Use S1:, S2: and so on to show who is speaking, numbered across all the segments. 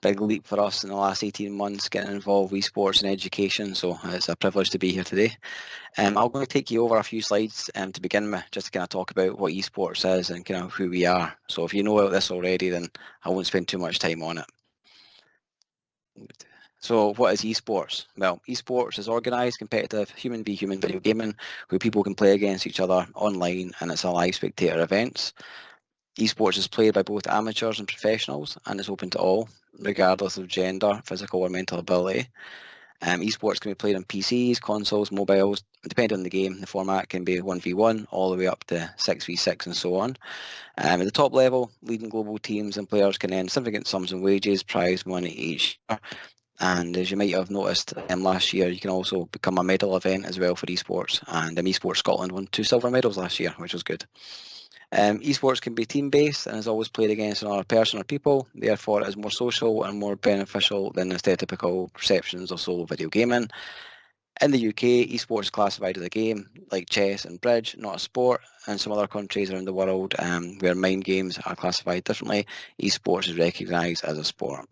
S1: big leap for us in the last 18 months getting involved with esports and education, so it's a privilege to be here today. I'm going to take you over a few slides to begin with, just to kind of talk about what esports is and kind of who we are. So if you know about this already, then I won't spend too much time on it. So what is esports? Well, esports is organised, competitive, human v human video gaming, where people can play against each other online, and it's a live spectator events. Esports is played by both amateurs and professionals, and it's open to all, regardless of gender, physical or mental ability. Esports can be played on PCs, consoles, mobiles. Depending on the game, the format can be 1v1 all the way up to 6v6 and so on. At the top level, leading global teams and players can earn significant sums in wages, prize money each year. And as you might have noticed last year, you can also become a medal event as well for esports. And Esports Scotland won 2 silver medals last year, which was good. Esports can be team-based and is always played against another person or people. Therefore, it is more social and more beneficial than the stereotypical perceptions of solo video gaming. In the UK, esports is classified as a game, like chess and bridge, not a sport. And some other countries around the world where mind games are classified differently, esports is recognised as a sport.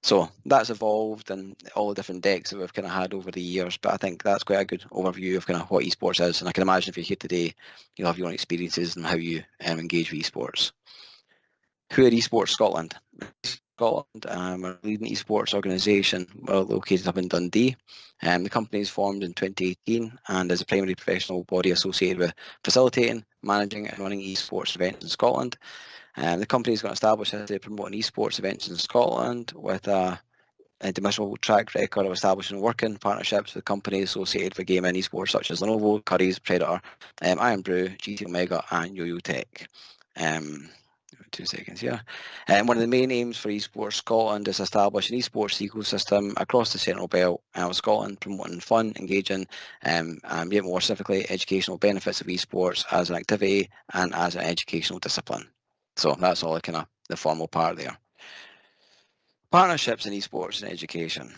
S1: So that's evolved and all the different decks that we've kind of had over the years, but I think that's quite a good overview of kind of what esports is. And I can imagine if you're here today, you'll have your own experiences and how you engage with esports. Who are Esports Scotland? Scotland, we're a leading esports organisation. We're located up in Dundee. The company is formed in 2018 and is a primary professional body associated with facilitating, managing and running esports events in Scotland. The company's got established to promoting esports events in Scotland with a demonstrable track record of establishing working partnerships with companies associated with gaming and esports such as Lenovo, Currys, Predator, Iron Brew, GT Omega and Yo-Yo Tech. 2 seconds here. One of the main aims for Esports Scotland is to establish an esports ecosystem across the Central Belt of Scotland, promoting fun, engaging, and yet more specifically, educational benefits of esports as an activity and as an educational discipline. So that's all kind of the formal part there. Partnerships in esports and education.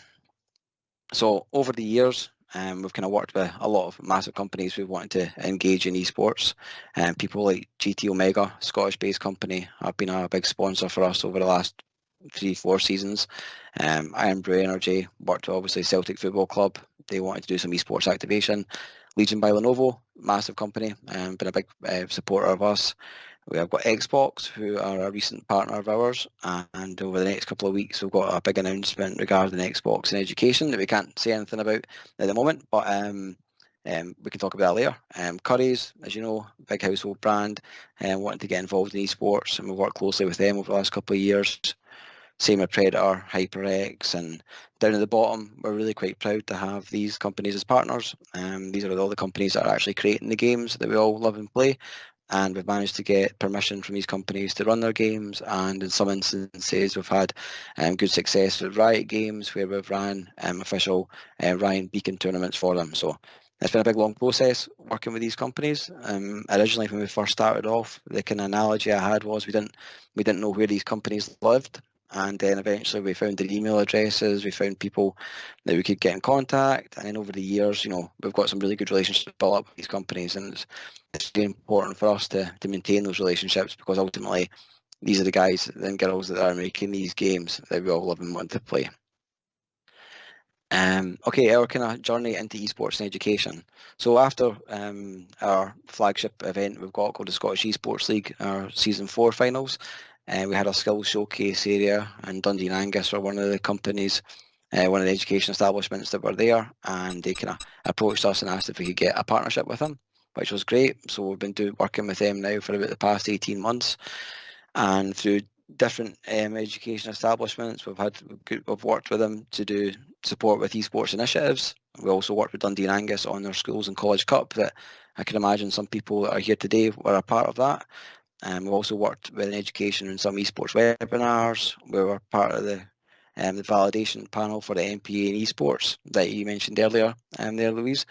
S1: So over the years, we've kind of worked with a lot of massive companies who wanted to engage in esports. People like GT Omega, Scottish-based company, have been a big sponsor for us over the last 3-4 seasons. Iron Brew Energy worked with obviously Celtic Football Club. They wanted to do some esports activation. Legion by Lenovo, massive company, been a big supporter of us. We have got Xbox, who are a recent partner of ours, and over the next couple of weeks we've got a big announcement regarding Xbox and education that we can't say anything about at the moment, but we can talk about that later. Currys, as you know, big household brand, wanting to get involved in esports, and we've worked closely with them over the last couple of years. Same with Predator, HyperX, and down at the bottom, we're really quite proud to have these companies as partners. These are all the companies that are actually creating the games that we all love and play. And we've managed to get permission from these companies to run their games, and in some instances we've had good success with Riot Games, where we've ran official Ryan Beacon tournaments for them. So it's been a big long process working with these companies. Originally when we first started off, the kind of analogy I had was we didn't know where these companies lived. And then eventually we found their email addresses, we found people that we could get in contact. And then over the years, we've got some really good relationships built up with these companies. And it's really important for us to maintain those relationships, because ultimately these are the guys and girls that are making these games that we all love and want to play. Okay, our kind of journey into esports and education. So after our flagship event we've got called the Scottish Esports League, our Season 4 finals, we had a skills showcase area, and Dundee and Angus were one of the companies, one of the education establishments that were there, and they kind of approached us and asked if we could get a partnership with them, which was great. So we've been working with them now for about the past 18 months, and through different education establishments, we've worked with them to do support with esports initiatives. We also worked with Dundee and Angus on their schools and college cup, that I can imagine some people that are here today were a part of that. We've also worked with education in some esports webinars. We were part of the validation panel for the MPA in esports that you mentioned earlier there, Louise.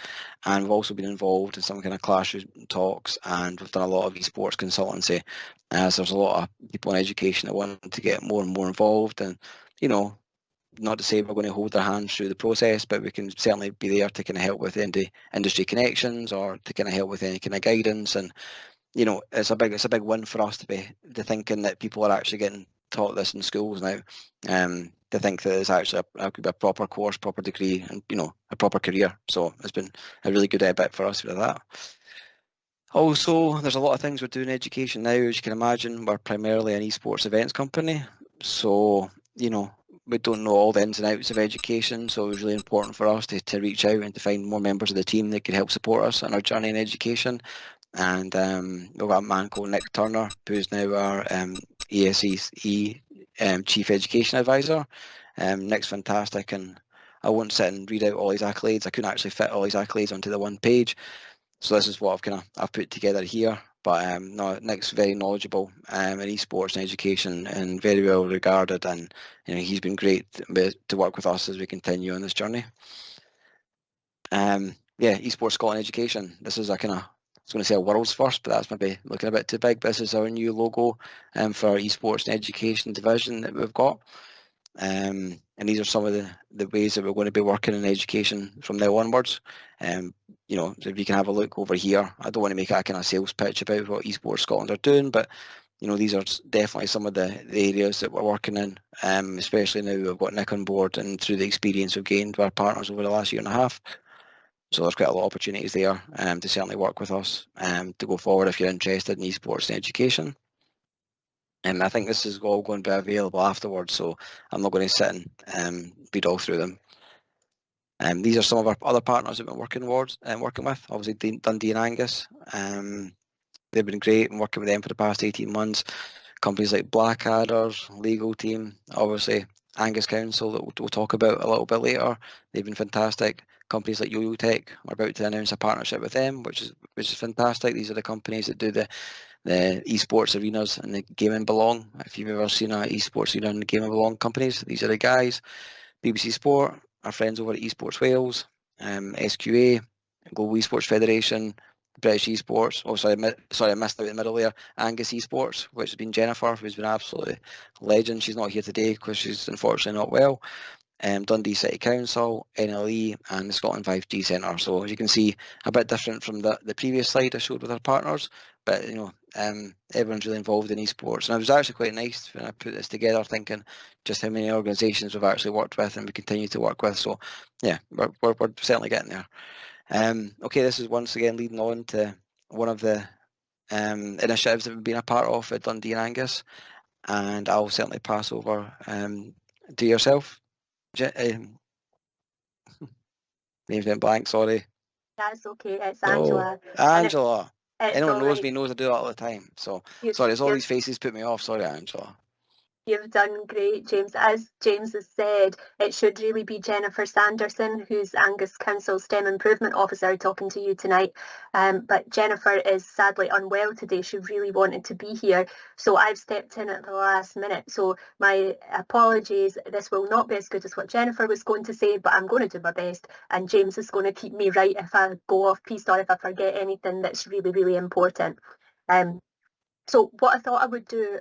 S1: And we've also been involved in some kind of classroom talks, and we've done a lot of esports consultancy, as there's a lot of people in education that want to get more and more involved. And, not to say we're going to hold their hands through the process, but we can certainly be there to kind of help with industry connections, or to kind of help with any kind of guidance. And it's a big win for us to be thinking that people are actually getting taught this in schools now. To think that it's actually could be a proper course, proper degree, and a proper career. So it's been a really good bit for us with that. Also, there's a lot of things we're doing in education now. As you can imagine, we're primarily an esports events company. So, we don't know all the ins and outs of education. So it was really important for us to reach out and to find more members of the team that could help support us on our journey in education. And we've got a man called Nick Turner, who's now our ESE Chief Education Advisor. Nick's fantastic, and I won't sit and read out all his accolades. I couldn't actually fit all his accolades onto the one page. So this is what I've put together here. But no, Nick's very knowledgeable in esports and education and very well regarded, and he's been great to work with us as we continue on this journey. Esports Scotland Education. This is I was going to say a world's first, but that's maybe looking a bit too big. But this is our new logo for our esports and education division that we've got. And these are some of the ways that we're going to be working in education from now onwards. So if you can have a look over here, I don't want to make a kind of sales pitch about what Esports Scotland are doing, but these are definitely some of the areas that we're working in, especially now we've got Nick on board and through the experience we've gained with our partners over the last year and a half. So there's quite a lot of opportunities there to certainly work with us to go forward if you're interested in esports and education. And I think this is all going to be available afterwards, so I'm not going to sit and read all through them. These are some of our other partners that we've been working with. Obviously, Dundee and Angus. They've been great and working with them for the past 18 months. Companies like Blackadder's, Legal Team, obviously Angus Council that we'll talk about a little bit later. They've been fantastic. Companies like Yo-Yo Tech, we're about to announce a partnership with them, which is fantastic. These are the companies that do the esports arenas and the Gaming Belong. If you've ever seen an esports arena and the Gaming Belong companies, these are the guys. BBC Sport, our friends over at Esports Wales, SQA, Global Esports Federation, British Esports. Oh, sorry, I missed out in the middle there. Angus Esports, which has been Jennifer, who's been absolutely a legend. She's not here today because she's unfortunately not well. Dundee City Council, NLE, and the Scotland 5G Centre. So as you can see, a bit different from the previous slide I showed with our partners, but everyone's really involved in esports. And it was actually quite nice when I put this together, thinking just how many organisations we've actually worked with and we continue to work with. So yeah, we're certainly getting there. Okay, this is once again leading on to one of the initiatives that we've been a part of at Dundee and Angus, and I'll certainly pass over to yourself. Name's went blank, sorry.
S2: That's okay, it's Angela.
S1: Angela. Anyone knows
S2: right.
S1: me knows I do that all the time. So sorry, it's all these faces put me off. Sorry, Angela.
S2: You've done great, James. As James has said, it should really be Jennifer Sanderson, who's Angus Council's STEM Improvement Officer, talking to you tonight. But Jennifer is sadly unwell today. She really wanted to be here, so I've stepped in at the last minute. So my apologies. This will not be as good as what Jennifer was going to say, but I'm going to do my best. And James is going to keep me right if I go off piste or if I forget anything that's really, really important. So what I thought I would do,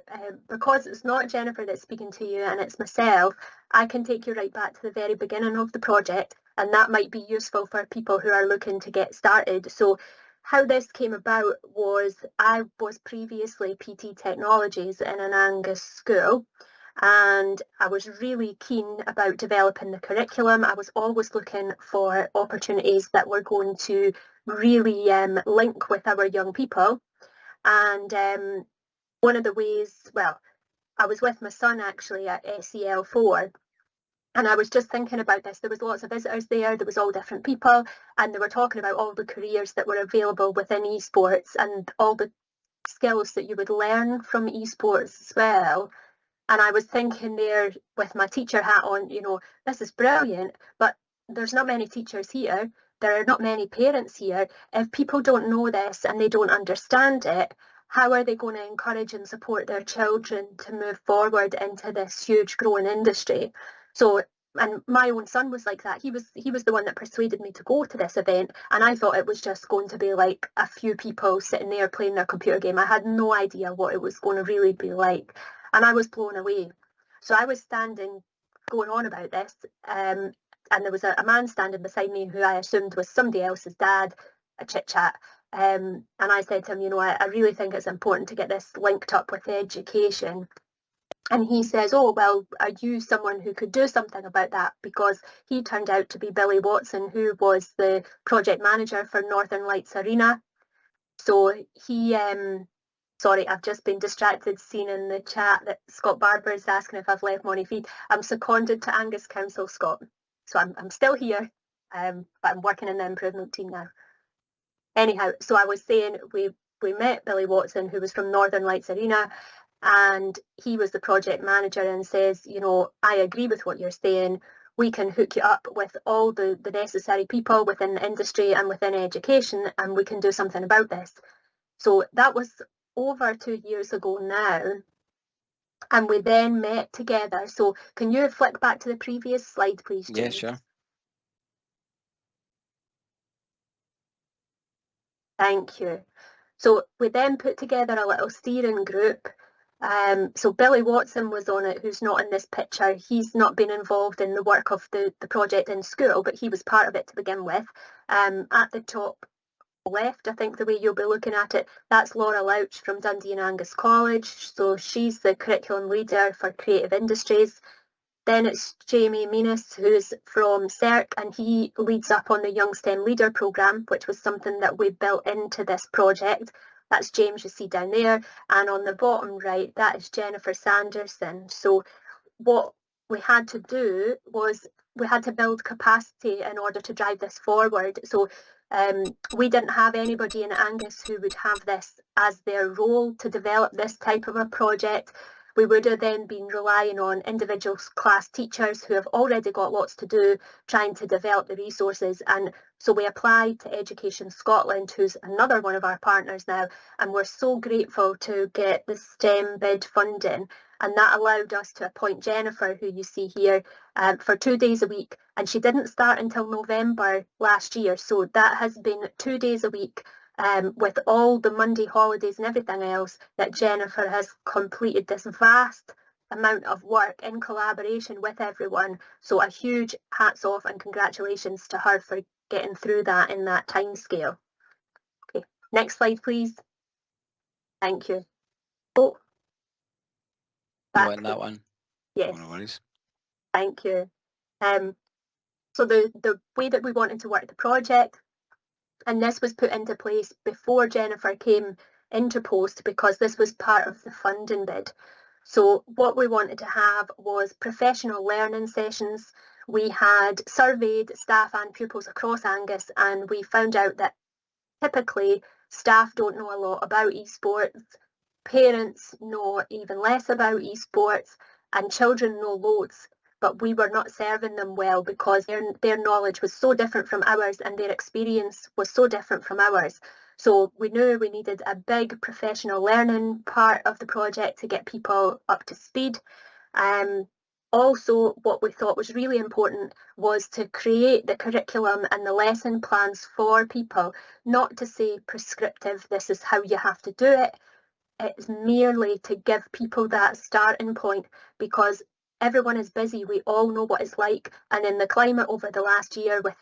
S2: because it's not Jennifer that's speaking to you and it's myself, I can take you right back to the very beginning of the project, and that might be useful for people who are looking to get started. So how this came about was I was previously PT Technologies in an Angus school, and I was really keen about developing the curriculum. I was always looking for opportunities that were going to really link with our young people. And one of the ways, I was with my son actually at SEL4, and I was just thinking about this. There was lots of visitors there, there was all different people, and they were talking about all the careers that were available within esports and all the skills that you would learn from esports as well. And I was thinking there with my teacher hat on, this is brilliant, but there's not many teachers here. There are not many parents here. If people don't know this and they don't understand it, how are they going to encourage and support their children to move forward into this huge growing industry? So, and my own son was like that. He was the one that persuaded me to go to this event, and I thought it was just going to be like a few people sitting there playing their computer game. I had no idea what it was going to really be like, and I was blown away. So I was standing going on about this, and there was a man standing beside me who I assumed was somebody else's dad, a chit chat. And I said to him, I really think it's important to get this linked up with education. And he says, oh, well, are you someone who could do something about that? Because he turned out to be Billy Watson, who was the project manager for Northern Lights Arena. So he, sorry, I've just been distracted seeing in the chat that Scott Barber is asking if I've left Money Feed. I'm seconded to Angus Council, Scott. So I'm still here, but I'm working in the improvement team now. Anyhow, so I was saying we met Billy Watson, who was from Northern Lights Arena, and he was the project manager, and says, you know, I agree with what you're saying. We can hook you up with all the necessary people within the industry and within education, and we can do something about this. So that was over 2 years ago now. And we then met together. So can you flick back to the previous slide, please, James?
S1: Yeah, sure.
S2: Thank you. So we then put together a little steering group. So Billy Watson was on it, who's not in this picture. He's not been involved in the work of the project in school, but he was part of it to begin with. At the top left, I think the way you'll be looking at it, that's Laura Louch from Dundee and Angus College. So she's the curriculum leader for creative industries. Then it's Jamie Menis, who's from CERC, and he leads up on the Young STEM Leader programme, which was something that we built into this project. That's James you see down there. And on the bottom right, that is Jennifer Sanderson. So what we had to do was we had to build capacity in order to drive this forward. So we didn't have anybody in Angus who would have this as their role to develop this type of a project. We would have then been relying on individual class teachers who have already got lots to do, trying to develop the resources. And so we applied to Education Scotland, who's another one of our partners now, and we're so grateful to get the STEM bid funding. And that allowed us to appoint Jennifer, who you see here, for 2 days a week. And she didn't start until November last year. So that has been 2 days a week, with all the Monday holidays and everything else, that Jennifer has completed this vast amount of work in collaboration with everyone. So a huge hats off and congratulations to her for getting through that in that time scale. Okay, next slide, please. Thank you. Oh,
S1: You want that one?
S2: Yes.
S1: Oh, no worries.
S2: Thank you. So the way that we wanted to work the project, and this was put into place before Jennifer came into post, because this was part of the funding bid. So what we wanted to have was professional learning sessions. We had surveyed staff and pupils across Angus, and we found out that typically staff don't know a lot about esports, parents know even less about esports, and children know loads. But we were not serving them well because their knowledge was so different from ours and their experience was so different from ours. So we knew we needed a big professional learning part of the project to get people up to speed. Also, what we thought was really important was to create the curriculum and the lesson plans for people, not to say prescriptive, this is how you have to do it. It's merely to give people that starting point, because everyone is busy. We all know what it's like. And in the climate over the last year, with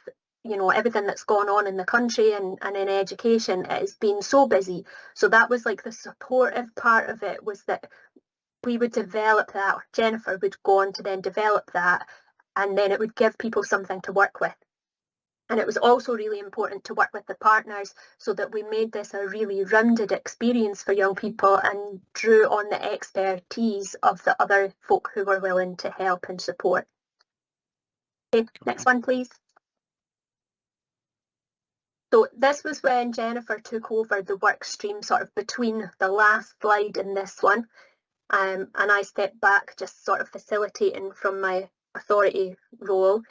S2: everything that's gone on in the country and in education, it has been so busy. So that was like the supportive part of it, was that we would develop that, or Jennifer would go on to then develop that, and then it would give people something to work with. And it was also really important to work with the partners so that we made this a really rounded experience for young people and drew on the expertise of the other folk who were willing to help and support. Okay, next one, please. So this was when Jennifer took over the work stream sort of between the last slide and this one. And I stepped back, just sort of facilitating from my authority role.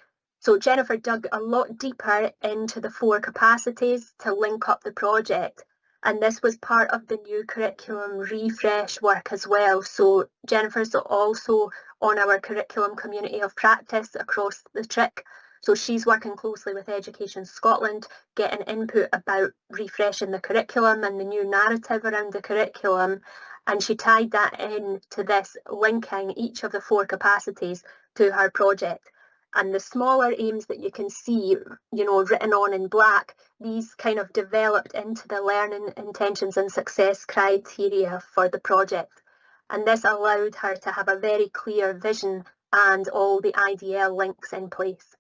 S2: So Jennifer dug a lot deeper into the 4 capacities to link up the project. And this was part of the new curriculum refresh work as well. So Jennifer's also on our curriculum community of practice across the TRIC. So she's working closely with Education Scotland, getting input about refreshing the curriculum and the new narrative around the curriculum. And she tied that in to this, linking each of the 4 capacities to her project. And the smaller aims that you can see, written on in black, these kind of developed into the learning intentions and success criteria for the project. and this allowed her to have a very clear vision and all the IDL links in place.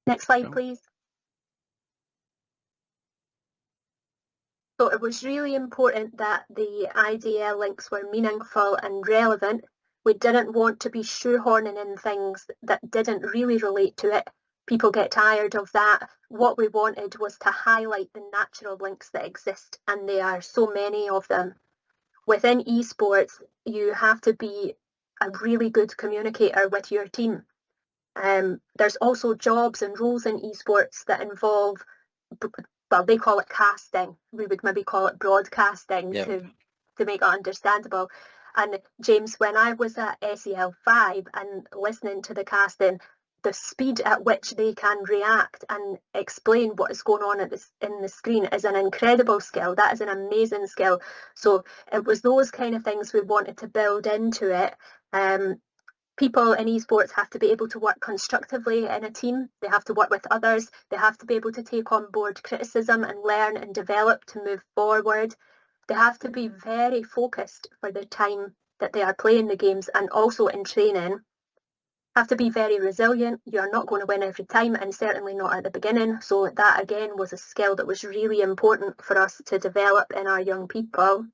S2: Next slide, please. So it was really important that the IDL links were meaningful and relevant. We didn't want to be shoehorning in things that didn't really relate to it. People get tired of that. What we wanted was to highlight the natural links that exist, and there are so many of them. Within esports, you have to be a really good communicator with your team. There's also jobs and roles in esports that involve, well, they call it casting. We would maybe call it broadcasting to make it understandable. And James, when I was at SEL5 and listening to the casting, the speed at which they can react and explain what is going on in the screen is an incredible skill. That is an amazing skill. So it was those kind of things we wanted to build into it. People in esports have to be able to work constructively in a team. They have to work with others. They have to be able to take on board criticism and learn and develop to move forward. They have to be very focused for the time that they are playing the games, and also in training. Have to be very resilient. You're not going to win every time, and certainly not at the beginning. So that again was a skill that was really important for us to develop in our young people.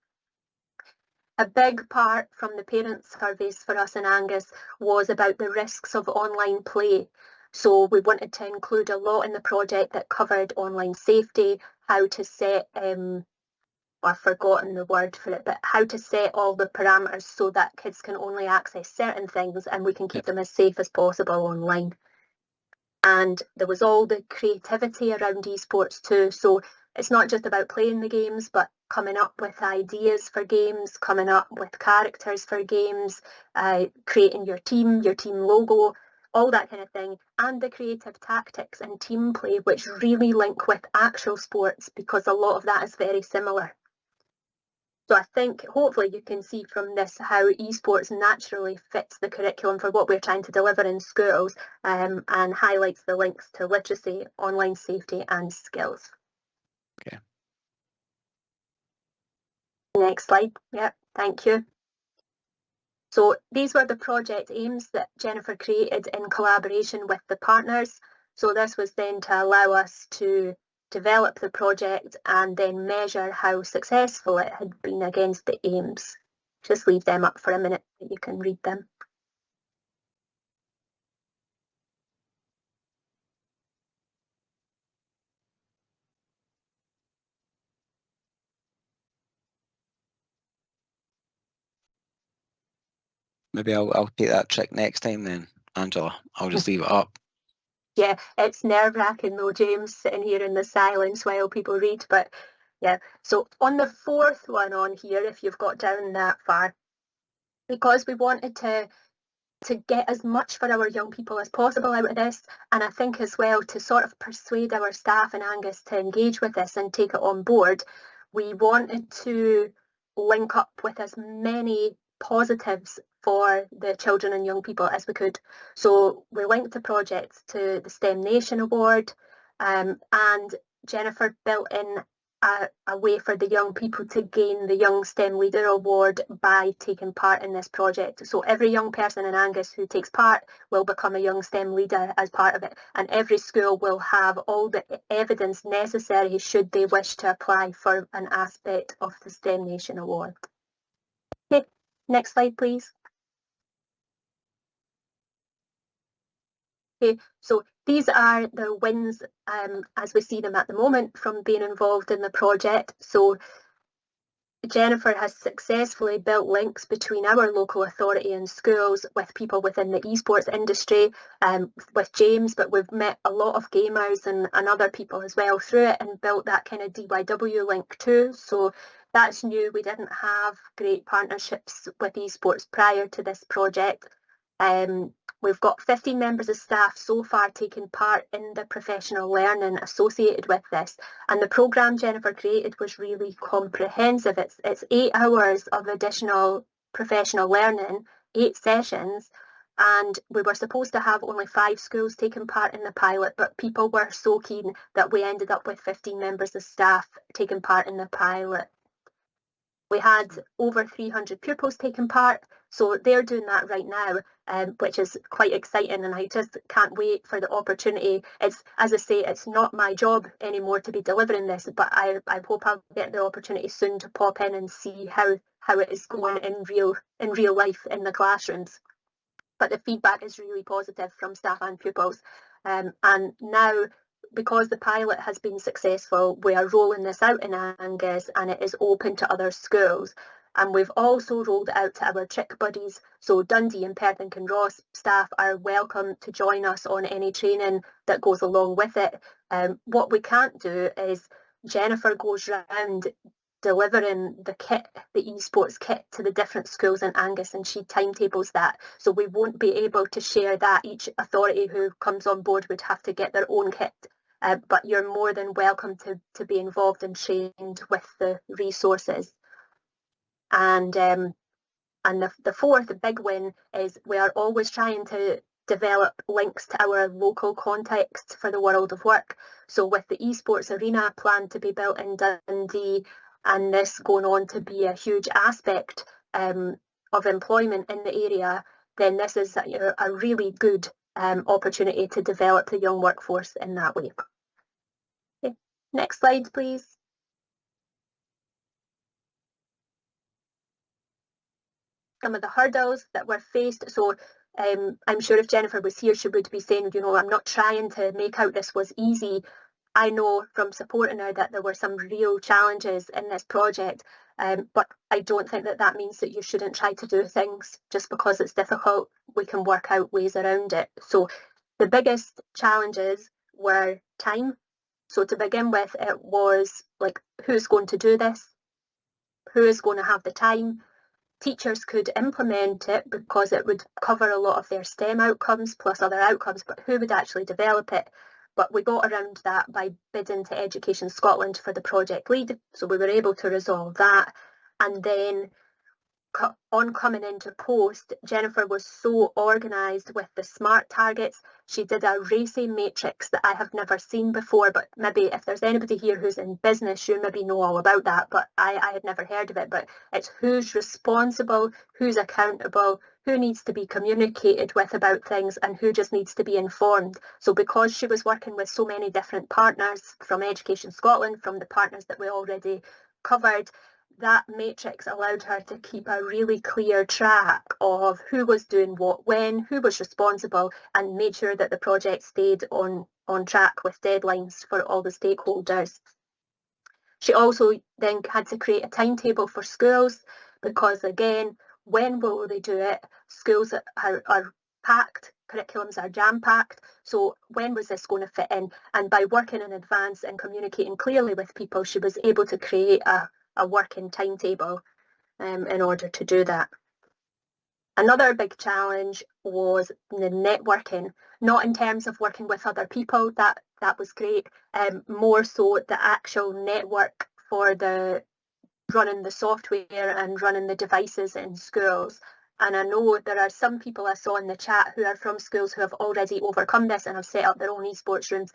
S2: A big part from the parent surveys for us in Angus was about the risks of online play. So we wanted to include a lot in the project that covered online safety, how to set, I've forgotten the word for it, but how to set all the parameters so that kids can only access certain things and we can keep them as safe as possible online. And there was all the creativity around esports too. So it's not just about playing the games, but coming up with ideas for games, coming up with characters for games, creating your team logo, all that kind of thing, and the creative tactics and team play, which really link with actual sports because a lot of that is very similar. So I think hopefully you can see from this how esports naturally fits the curriculum for what we're trying to deliver in schools, and highlights the links to literacy, online safety and skills.
S1: Okay.
S2: Next slide. Yep, thank you. So these were the project aims that Jennifer created in collaboration with the partners. So this was then to allow us to develop the project and then measure how successful it had been against the aims. Just leave them up for a minute so you can read them.
S1: Maybe I'll take that trick next time then, Angela. I'll just leave it up.
S2: Yeah, it's nerve-wracking though, James, sitting here in the silence while people read, but yeah. So on the fourth one on here, if you've got down that far, because we wanted to get as much for our young people as possible out of this, and I think as well to sort of persuade our staff in Angus to engage with this and take it on board, we wanted to link up with as many positives for the children and young people as we could. So we linked the project to the STEM Nation Award, and Jennifer built in a way for the young people to gain the Young STEM Leader Award by taking part in this project. So every young person in Angus who takes part will become a Young STEM Leader as part of it, and every school will have all the evidence necessary should they wish to apply for an aspect of the STEM Nation Award. Okay, next slide please. Okay, so these are the wins as we see them at the moment from being involved in the project. So Jennifer has successfully built links between our local authority and schools with people within the esports industry, with James, but we've met a lot of gamers and other people as well through it and built that kind of DYW link too. So that's new. We didn't have great partnerships with esports prior to this project. We've got 15 members of staff so far taking part in the professional learning associated with this. And the programme Jennifer created was really comprehensive. It's 8 hours of additional professional learning, 8 sessions. And we were supposed to have only 5 schools taking part in the pilot, but people were so keen that we ended up with 15 members of staff taking part in the pilot. We had over 300 pupils taking part, so they're doing that right now, which is quite exciting, and I just can't wait for the opportunity. It's, as I say, it's not my job anymore to be delivering this, but I hope I'll get the opportunity soon to pop in and see how it is going in real life in the classrooms. But the feedback is really positive from staff and pupils. And now, because the pilot has been successful, we are rolling this out in Angus, and it is open to other schools. And we've also rolled it out to our trick buddies. So Dundee and Perth and Kinross staff are welcome to join us on any training that goes along with it. What we can't do is Jennifer goes round delivering the kit, the esports kit, to the different schools in Angus, and she timetables that. So we won't be able to share that. Each authority who comes on board would have to get their own kit. But you're more than welcome to be involved and trained with the resources. And the fourth big win is we are always trying to develop links to our local context for the world of work. So with the esports arena planned to be built in Dundee, and this going on to be a huge aspect of employment in the area, then this is a really good opportunity to develop the young workforce in that way. Okay. Next slide, please. Some of the hurdles that were faced. So I'm sure if Jennifer was here, she would be saying, I'm not trying to make out this was easy. I know from supporting her that there were some real challenges in this project, but I don't think that means that you shouldn't try to do things just because it's difficult. We can work out ways around it. So the biggest challenges were time. So to begin with, it was like, who's going to do this? Who is going to have the time? Teachers could implement it because it would cover a lot of their STEM outcomes plus other outcomes, but who would actually develop it? But we got around that by bidding to Education Scotland for the project lead, so we were able to resolve that. And then on coming into post, Jennifer was so organised with the SMART targets. She did a racing matrix that I have never seen before, but maybe if there's anybody here who's in business, you maybe know all about that, but I had never heard of it. But it's who's responsible, who's accountable, who needs to be communicated with about things, and who just needs to be informed. So because she was working with so many different partners from Education Scotland, from the partners that we already covered, that matrix allowed her to keep a really clear track of who was doing what when, who was responsible, and made sure that the project stayed on track with deadlines for all the stakeholders. She also then had to create a timetable for schools because, again, when will they do it? Schools are packed, curriculums are jam-packed, so when was this going to fit in? And by working in advance and communicating clearly with people, she was able to create a working timetable in order to do that. Another big challenge was the networking, not in terms of working with other people, that was great, more so the actual network for the running the software and running the devices in schools. And I know there are some people I saw in the chat who are from schools who have already overcome this and have set up their own esports rooms.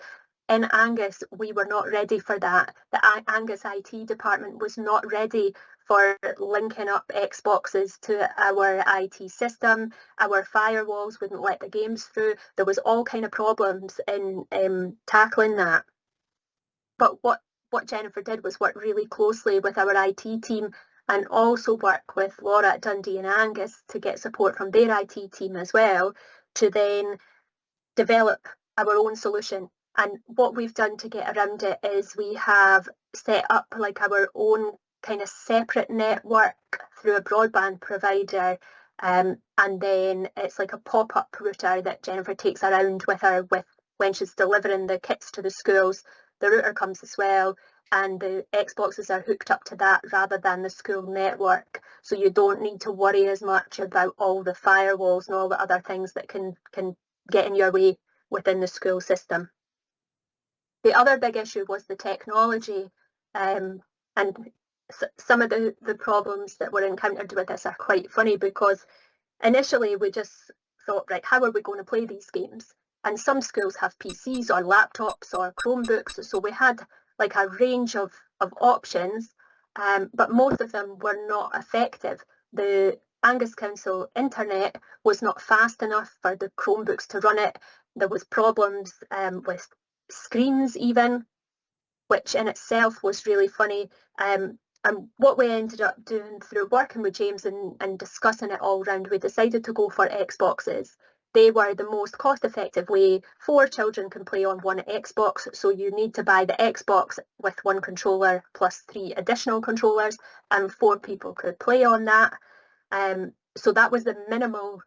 S2: In Angus, we were not ready for that. The Angus IT department was not ready for linking up Xboxes to our IT system. Our firewalls wouldn't let the games through. There was all kind of problems in tackling that. But what Jennifer did was work really closely with our IT team and also work with Laura at Dundee and Angus to get support from their IT team as well to then develop our own solution. And what we've done to get around it is we have set up like our own kind of separate network through a broadband provider. And then it's like a pop-up router that Jennifer takes around with her when she's delivering the kits to the schools. The router comes as well, and the Xboxes are hooked up to that rather than the school network. So you don't need to worry as much about all the firewalls and all the other things that can get in your way within the school system. The other big issue was the technology, and some of the problems that were encountered with this are quite funny because initially we just thought, right, how are we going to play these games? And some schools have PCs or laptops or Chromebooks, so we had like a range of options. but most of them were not effective. The Angus Council internet was not fast enough for the Chromebooks to run it. There was problems with screens even, which in itself was really funny. And what we ended up doing through working with James and discussing it all round, we decided to go for Xboxes. They were the most cost-effective way. 4 children can play on one Xbox, so you need to buy the Xbox with 1 controller plus 3 additional controllers, and 4 people could play on that. So that was the minimal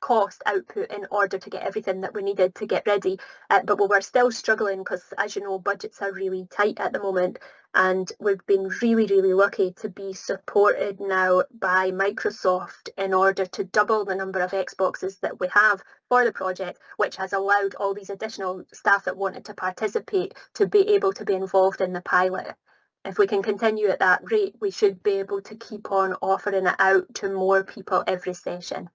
S2: cost output in order to get everything that we needed to get ready. But we were still struggling because, as you know, budgets are really tight at the moment. And we've been really, really lucky to be supported now by Microsoft in order to double the number of Xboxes that we have for the project, which has allowed all these additional staff that wanted to participate to be able to be involved in the pilot. If we can continue at that rate, we should be able to keep on offering it out to more people every session.